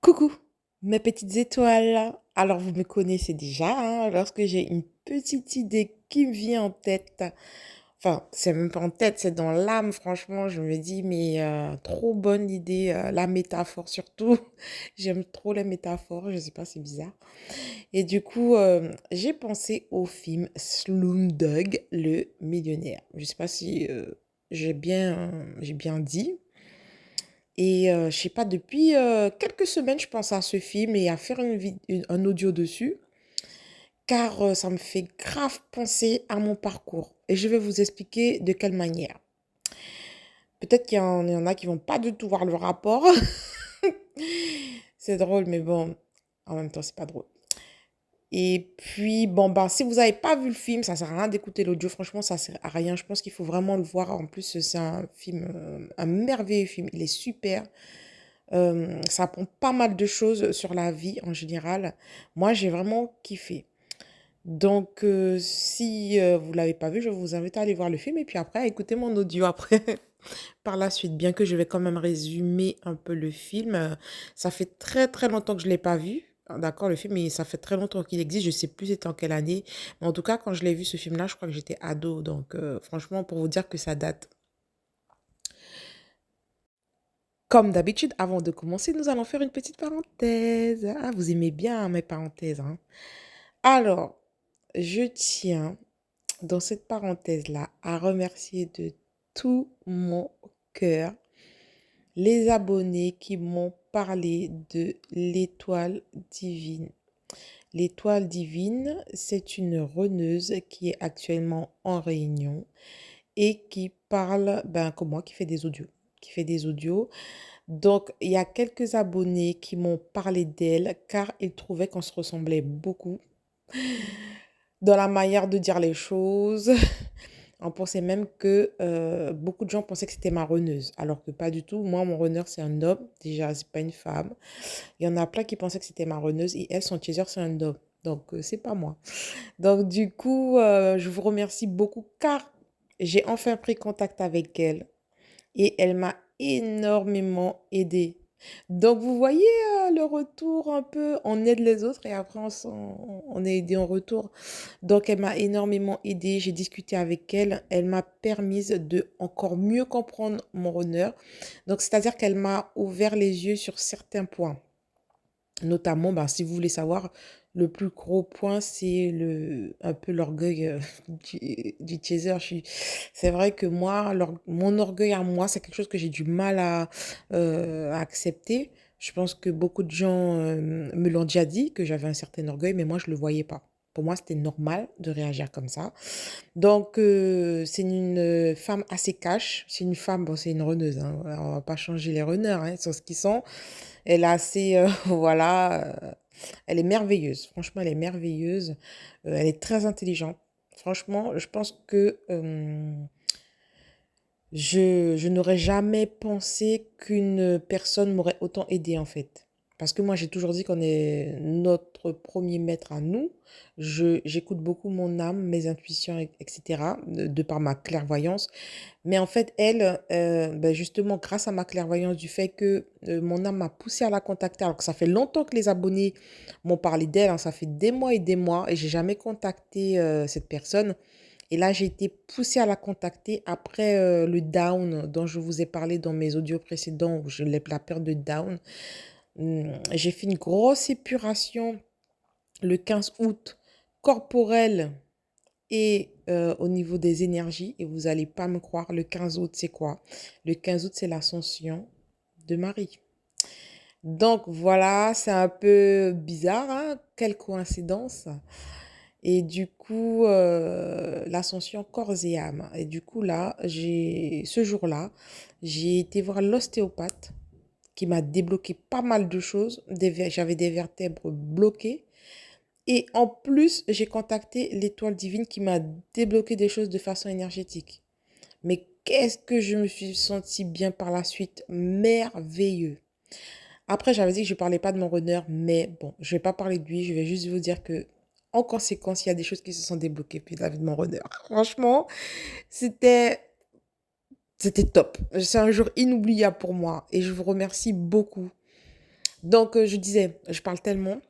Coucou, mes petites étoiles. Alors, vous me connaissez déjà, hein, lorsque j'ai une petite idée qui me vient en tête. Enfin, c'est même pas en tête, c'est dans l'âme, franchement. Je me dis, mais trop bonne idée, la métaphore surtout. J'aime trop les métaphores, je sais pas, c'est bizarre. Et du coup, j'ai pensé au film Slumdog, le millionnaire. Je sais pas si j'ai bien dit. Et je sais pas, depuis quelques semaines, je pense à ce film et à faire un audio dessus, car ça me fait grave penser à mon parcours. Et je vais vous expliquer de quelle manière. Peut-être qu'il y en a qui vont pas du tout voir le rapport. C'est drôle, mais bon, en même temps, c'est pas drôle. Et puis, bon, ben, si vous n'avez pas vu le film, ça sert à rien d'écouter l'audio. Franchement, ça sert à rien. Je pense qu'il faut vraiment le voir. En plus, c'est un film, un merveilleux film. Il est super. Ça apprend pas mal de choses sur la vie en général. Moi, j'ai vraiment kiffé. Donc, si vous l'avez pas vu, je vous invite à aller voir le film et puis après, à écouter mon audio après, par la suite. Bien que je vais quand même résumer un peu le film. Ça fait très très longtemps que je l'ai pas vu. D'accord, le film, mais ça fait très longtemps qu'il existe. Je sais plus c'était en quelle année. Mais en tout cas, quand je l'ai vu ce film-là, je crois que j'étais ado. Donc, franchement, pour vous dire que ça date. Comme d'habitude, avant de commencer, nous allons faire une petite parenthèse. Ah, vous aimez bien mes parenthèses, hein? Alors, je tiens, dans cette parenthèse-là, à remercier de tout mon cœur les abonnés qui m'ont parlé de l'étoile divine. L'étoile divine, c'est une runneuse qui est actuellement en réunion et qui parle, ben, comme moi, qui fait des audios. Donc, il y a quelques abonnés qui m'ont parlé d'elle car ils trouvaient qu'on se ressemblait beaucoup dans la manière de dire les choses. On pensait même que beaucoup de gens pensaient que c'était ma runneuse, alors que pas du tout. Moi, mon runner, c'est un homme. Déjà, c'est pas une femme. Il y en a plein qui pensaient que c'était ma runneuse et elle, son chaser, c'est un homme. Donc, c'est pas moi. Donc, du coup, je vous remercie beaucoup car j'ai enfin pris contact avec elle et elle m'a énormément aidée. Donc, vous voyez le retour un peu, on aide les autres et après on est aidé en retour. Donc, elle m'a énormément aidée. J'ai discuté avec elle. Elle m'a permise de encore mieux comprendre mon honneur. Donc, c'est-à-dire qu'elle m'a ouvert les yeux sur certains points. Notamment, bah, si vous voulez savoir, le plus gros point, c'est un peu l'orgueil du chaser. C'est vrai que moi, mon orgueil à moi, c'est quelque chose que j'ai du mal à accepter. Je pense que beaucoup de gens me l'ont déjà dit, que j'avais un certain orgueil, mais moi, je ne le voyais pas. Pour moi, c'était normal de réagir comme ça. Donc, c'est une femme assez cash. C'est une femme, bon, c'est une runneuse, hein. On va pas changer les runners, hein, ils sont ce qu'ils sont. Elle est assez, voilà, elle est merveilleuse. Franchement, elle est merveilleuse. Elle est très intelligente. Franchement, je pense que je n'aurais jamais pensé qu'une personne m'aurait autant aidé en fait. Parce que moi, j'ai toujours dit qu'on est notre premier maître à nous. J'écoute beaucoup mon âme, mes intuitions, etc., de par ma clairvoyance. Mais en fait, elle, ben justement, grâce à ma clairvoyance, du fait que mon âme m'a poussée à la contacter, alors que ça fait longtemps que les abonnés m'ont parlé d'elle, hein, ça fait des mois, et j'ai jamais contacté cette personne. Et là, j'ai été poussée à la contacter après le down dont je vous ai parlé dans mes audios précédents, où je l'ai la peur de down. J'ai fait une grosse épuration le 15 août, corporelle et au niveau des énergies. Et vous n'allez pas me croire, le 15 août, c'est quoi? Le 15 août, c'est l'ascension de Marie. Donc voilà, c'est un peu bizarre, hein? Quelle coïncidence. Et du coup, l'ascension corps et âme. Et du coup, là, ce jour-là, j'ai été voir l'ostéopathe qui m'a débloqué pas mal de choses. J'avais des vertèbres bloquées. Et en plus, j'ai contacté l'étoile divine qui m'a débloqué des choses de façon énergétique. Mais qu'est-ce que je me suis sentie bien par la suite. Merveilleux. Après, j'avais dit que je ne parlais pas de mon runner, mais bon, je ne vais pas parler de lui. Je vais juste vous dire que, en conséquence, il y a des choses qui se sont débloquées puis la vie de mon runner. Franchement, c'était, c'était top. C'est un jour inoubliable pour moi et je vous remercie beaucoup Donc, je disais, je parle tellement.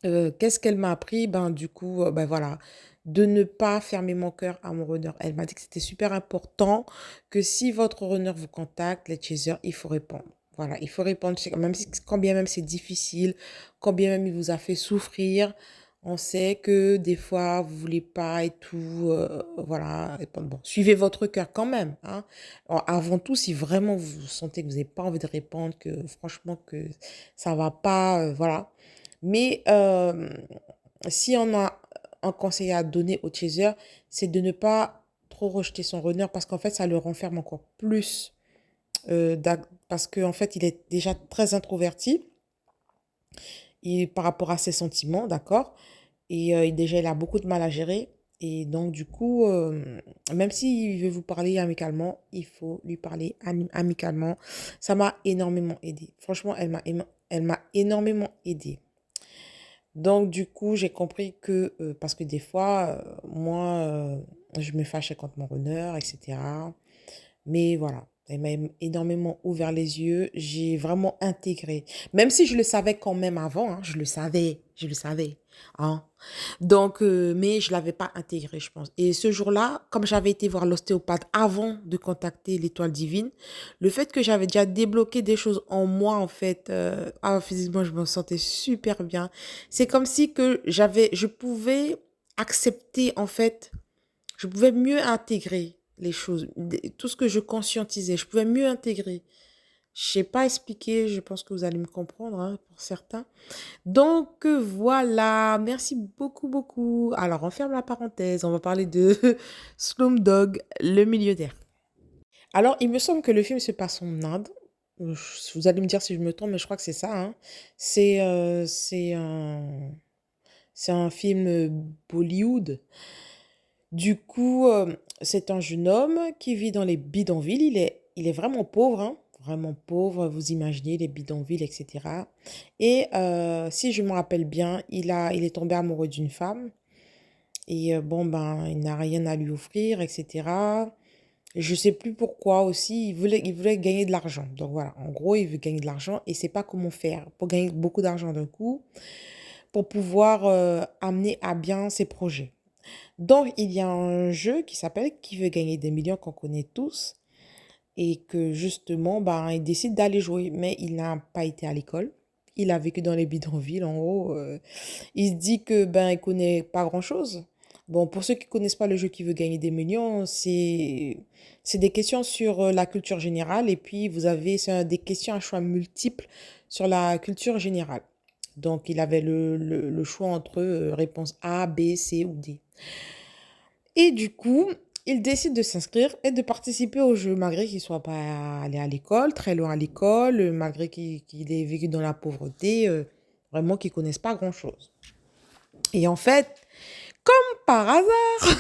Qu'est-ce qu'elle m'a appris? Ben, du coup, ben voilà, de ne pas fermer mon cœur à mon runner. Elle m'a dit que c'était super important que si votre runner vous contacte, les chasers, il faut répondre. Voilà, il faut répondre, même si, quand bien même c'est difficile, quand bien même il vous a fait souffrir, on sait que des fois, vous voulez pas et tout, voilà, répondre. Bon, suivez votre cœur quand même, hein. Alors, avant tout, si vraiment vous sentez que vous n'avez pas envie de répondre, que franchement, que ça va pas, voilà. Mais si on a un conseil à donner au chaser, c'est de ne pas trop rejeter son runner parce qu'en fait, ça le renferme encore plus. Parce qu'en fait, il est déjà très introverti par rapport à ses sentiments, d'accord? Et déjà, il a beaucoup de mal à gérer. Et donc, du coup, même s'il veut vous parler amicalement, il faut lui parler amicalement. Ça m'a énormément aidé. Franchement, elle m'a énormément aidé. Donc, du coup, j'ai compris que, parce que des fois, moi, je me fâchais contre mon runner, etc. Mais voilà, elle m'a énormément ouvert les yeux. J'ai vraiment intégré. Même si je le savais quand même avant, hein, je le savais. Hein. Donc, mais je ne l'avais pas intégré, je pense. Et ce jour-là, comme j'avais été voir l'ostéopathe avant de contacter l'étoile divine, le fait que j'avais déjà débloqué des choses en moi, en fait, physiquement, je me sentais super bien. C'est comme si que je pouvais accepter, en fait, je pouvais mieux intégrer les choses, tout ce que je conscientisais, je pouvais mieux intégrer. Je sais pas expliquer, je pense que vous allez me comprendre, hein, pour certains. Donc voilà, merci beaucoup, beaucoup. Alors, on ferme la parenthèse, on va parler de Slumdog, le millionnaire. Alors, il me semble que le film se passe en Inde. Vous allez me dire si je me trompe, mais je crois que c'est ça, hein. C'est c'est un film Bollywood. Du coup, c'est un jeune homme qui vit dans les bidonvilles. Il est vraiment pauvre, hein, vraiment pauvre. Vous imaginez les bidonvilles, etc. Et si je me rappelle bien, il est tombé amoureux d'une femme. Et bon, ben, il n'a rien à lui offrir, etc. Je sais plus pourquoi aussi. Il voulait gagner de l'argent. Donc voilà, en gros, il veut gagner de l'argent et sait pas comment faire pour gagner beaucoup d'argent d'un coup, pour pouvoir amener à bien ses projets. Donc, il y a un jeu qui s'appelle Qui veut gagner des millions qu'on connaît tous et que justement, ben, il décide d'aller jouer, mais il n'a pas été à l'école. Il a vécu dans les bidonvilles, en gros. Il se dit que ben, il connaît pas grand-chose. Bon, pour ceux qui connaissent pas le jeu Qui veut gagner des millions, c'est des questions sur la culture générale et puis vous avez des questions à choix multiples sur la culture générale. Donc, il avait le choix entre réponse A, B, C ou D. Et du coup, il décide de s'inscrire et de participer au jeu, malgré qu'il ne soit pas allé à l'école, très loin à l'école, malgré qu'il ait vécu dans la pauvreté, vraiment qu'il ne connaisse pas grand-chose. Et en fait, comme par hasard,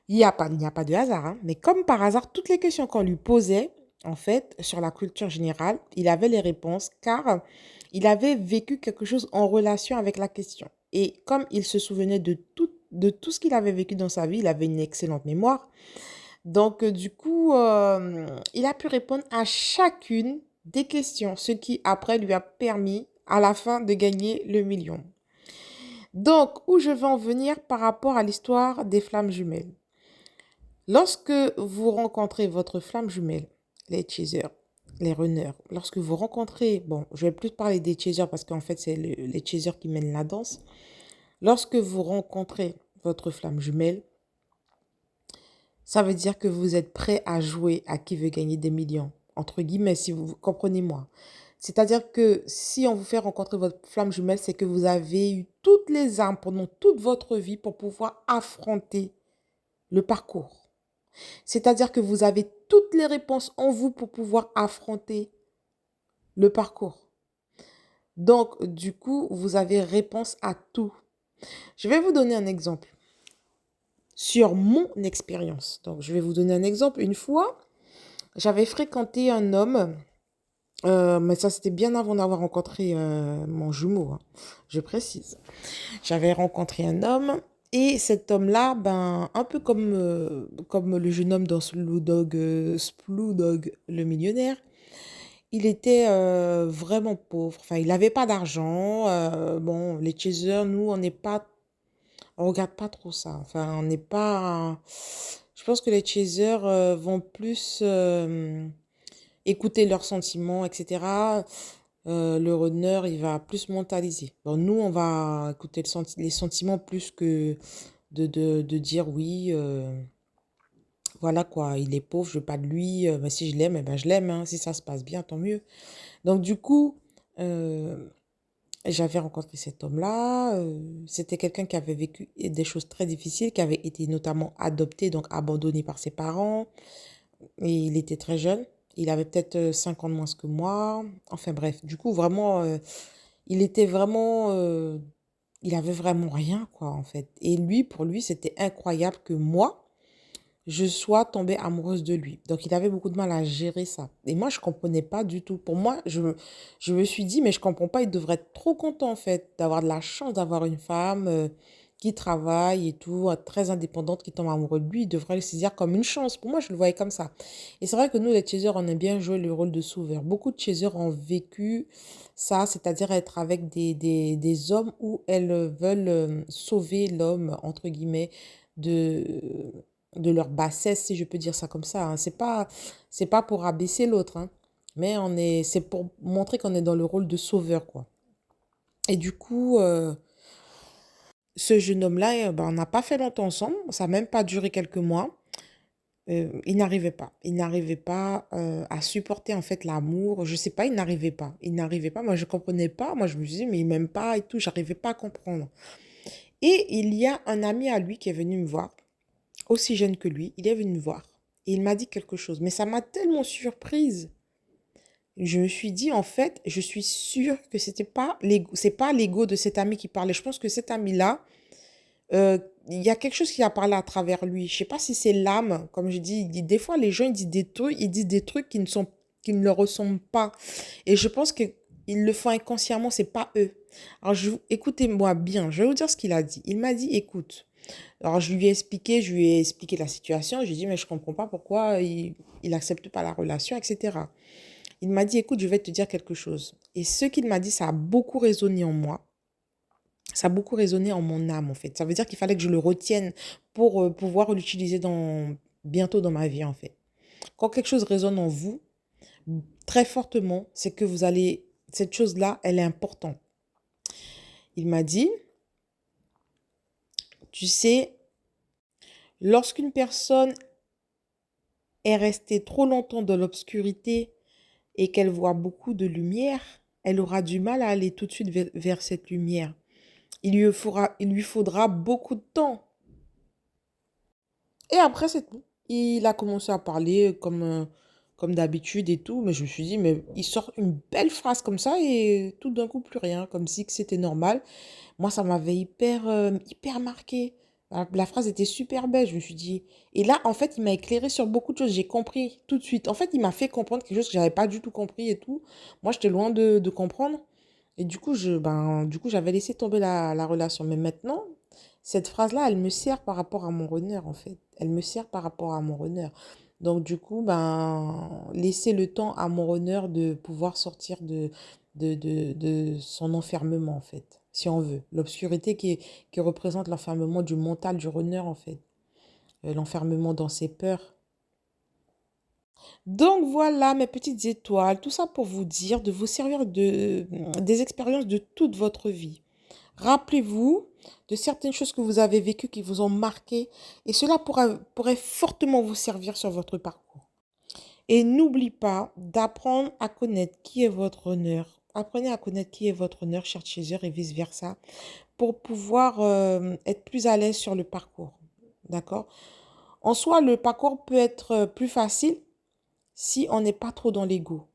il n'y a pas de hasard, hein, mais comme par hasard, toutes les questions qu'on lui posait, en fait, sur la culture générale, il avait les réponses, car il avait vécu quelque chose en relation avec la question. Et comme il se souvenait de tout ce qu'il avait vécu dans sa vie, il avait une excellente mémoire. Donc, du coup, il a pu répondre à chacune des questions, ce qui après lui a permis à la fin de gagner le million. Donc, où je vais en venir par rapport à l'histoire des flammes jumelles. Lorsque vous rencontrez votre flamme jumelle, les chasers, les runners, lorsque vous rencontrez, bon, je vais plus parler des chasers parce qu'en fait, c'est les chasers qui mènent la danse. Lorsque vous rencontrez votre flamme jumelle, ça veut dire que vous êtes prêt à jouer à qui veut gagner des millions. Entre guillemets, si vous comprenez-moi. C'est-à-dire que si on vous fait rencontrer votre flamme jumelle, c'est que vous avez eu toutes les armes pendant toute votre vie pour pouvoir affronter le parcours. C'est-à-dire que vous avez toutes les réponses en vous pour pouvoir affronter le parcours. Donc, du coup, vous avez réponse à tout. Je vais vous donner un exemple sur mon expérience. Donc, je vais vous donner un exemple. Une fois, j'avais fréquenté un homme, mais ça, c'était bien avant d'avoir rencontré mon jumeau, hein, je précise. J'avais rencontré un homme et cet homme-là, ben, un peu comme le jeune homme dans Sploodog, Sploodog, le millionnaire, il était vraiment pauvre. Enfin, il n'avait pas d'argent. Bon, les chasers, nous, on regarde pas trop ça. Enfin, on n'est pas. Je pense que les chasers vont plus écouter leurs sentiments, etc. Le runner, il va plus mentaliser. Bon, nous, on va écouter les sentiments plus que de dire oui, voilà quoi, il est pauvre, je veux pas de lui, mais si je l'aime, eh ben je l'aime, hein. Si ça se passe bien, tant mieux. Donc du coup, euh, j'avais rencontré cet homme-là. C'était quelqu'un qui avait vécu des choses très difficiles, qui avait été notamment adopté, donc abandonné par ses parents. Et il était très jeune. Il avait peut-être 5 ans de moins que moi. Enfin bref, du coup, vraiment, il était vraiment... il avait vraiment rien, quoi, en fait. Et lui, pour lui, c'était incroyable que moi, je sois tombée amoureuse de lui. Donc, il avait beaucoup de mal à gérer ça. Et moi, je ne comprenais pas du tout. Pour moi, je me suis dit, mais je ne comprends pas, il devrait être trop content, en fait, d'avoir de la chance d'avoir une femme qui travaille et tout, très indépendante, qui tombe amoureuse de lui. Il devrait le saisir comme une chance. Pour moi, je le voyais comme ça. Et c'est vrai que nous, les chasers, on aime bien jouer le rôle de sauveur. Beaucoup de chasers ont vécu ça, c'est-à-dire être avec des hommes où elles veulent sauver l'homme, entre guillemets, de de leur bassesse, si je peux dire ça comme ça, hein. C'est pas pour abaisser l'autre, hein, mais c'est pour montrer qu'on est dans le rôle de sauveur, quoi. Et du coup, ce jeune homme-là, ben, on n'a pas fait longtemps ensemble, ça n'a même pas duré quelques mois. Il n'arrivait pas. Il n'arrivait pas à supporter en fait l'amour. Je sais pas, il n'arrivait pas. Il n'arrivait pas. Moi, je comprenais pas. Moi, je me disais, mais il m'aime pas et tout. J'arrivais pas à comprendre. Et il y a un ami à lui qui est venu me voir, aussi jeune que lui, il est venu me voir et il m'a dit quelque chose. Mais ça m'a tellement surprise. Je me suis dit, en fait, je suis sûre que c'est pas l'ego de cet ami qui parlait. Je pense que cet ami-là, il y a quelque chose qui a parlé à travers lui. Je sais pas si c'est l'âme, comme je dis, des fois les gens ils disent des trucs qui ne leur ressemblent pas. Et je pense que ils le font inconsciemment, c'est pas eux. Alors écoutez-moi bien, je vais vous dire ce qu'il a dit. Il m'a dit, écoute. Alors, je lui ai expliqué la situation. Je lui ai dit, mais je comprends pas pourquoi il accepte pas la relation, etc. Il m'a dit, écoute, je vais te dire quelque chose. Et ce qu'il m'a dit, ça a beaucoup résonné en moi. Ça a beaucoup résonné en mon âme, en fait. Ça veut dire qu'il fallait que je le retienne pour pouvoir l'utiliser bientôt dans ma vie, en fait. Quand quelque chose résonne en vous, très fortement, c'est que cette chose-là, elle est importante. Il m'a dit, tu sais, lorsqu'une personne est restée trop longtemps dans l'obscurité, et qu'elle voit beaucoup de lumière, elle aura du mal à aller tout de suite vers cette lumière. Il lui faudra beaucoup de temps. Et après, c'est tout. Il a commencé à parler comme d'habitude et tout, mais je me suis dit, mais il sort une belle phrase comme ça et tout d'un coup, plus rien, comme si que c'était normal. Moi, ça m'avait hyper marqué. La phrase était super belle, je me suis dit. Et là, en fait, il m'a éclairé sur beaucoup de choses. J'ai compris tout de suite. En fait, il m'a fait comprendre quelque chose que j'avais pas du tout compris et tout. Moi, j'étais loin de comprendre. Et du coup, j'avais laissé tomber la relation. Mais maintenant, cette phrase-là, elle me sert par rapport à mon runner, en fait. Elle me sert par rapport à mon runner. Donc, du coup, laisser le temps à mon runner de pouvoir sortir de son enfermement, en fait, si on veut. L'obscurité qui représente l'enfermement du mental du runner, en fait. L'enfermement dans ses peurs. Donc voilà mes petites étoiles, tout ça pour vous dire de vous servir des expériences de toute votre vie. Rappelez-vous de certaines choses que vous avez vécues qui vous ont marqué et cela pourrait fortement vous servir sur votre parcours. Et n'oublie pas d'apprendre à connaître qui est votre honneur. Apprenez à connaître qui est votre honneur, cher chaser, et vice-versa, pour pouvoir être plus à l'aise sur le parcours. D'accord? En soi, le parcours peut être plus facile si on n'est pas trop dans l'ego.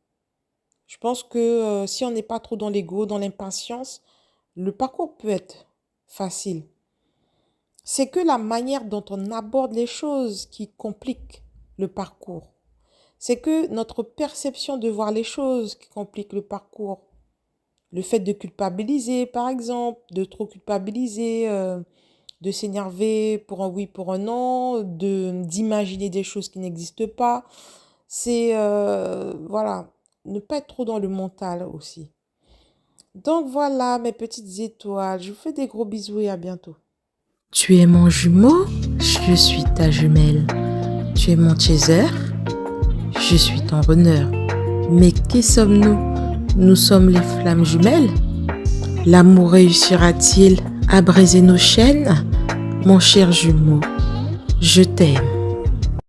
Je pense que si on n'est pas trop dans l'ego, dans l'impatience, le parcours peut être facile. C'est que la manière dont on aborde les choses qui complique le parcours. C'est que notre perception de voir les choses qui complique le parcours. Le fait de culpabiliser, par exemple, de trop culpabiliser, de s'énerver pour un oui, pour un non, d'imaginer des choses qui n'existent pas. Voilà. ne pas être trop dans le mental aussi. Donc voilà, mes petites étoiles, je vous fais des gros bisous et à bientôt. Tu es mon jumeau, je suis ta jumelle. Tu es mon chaser, je suis ton runner. Mais qui sommes-nous? Nous sommes les flammes jumelles. L'amour réussira-t-il à briser nos chaînes? Mon cher jumeau, je t'aime.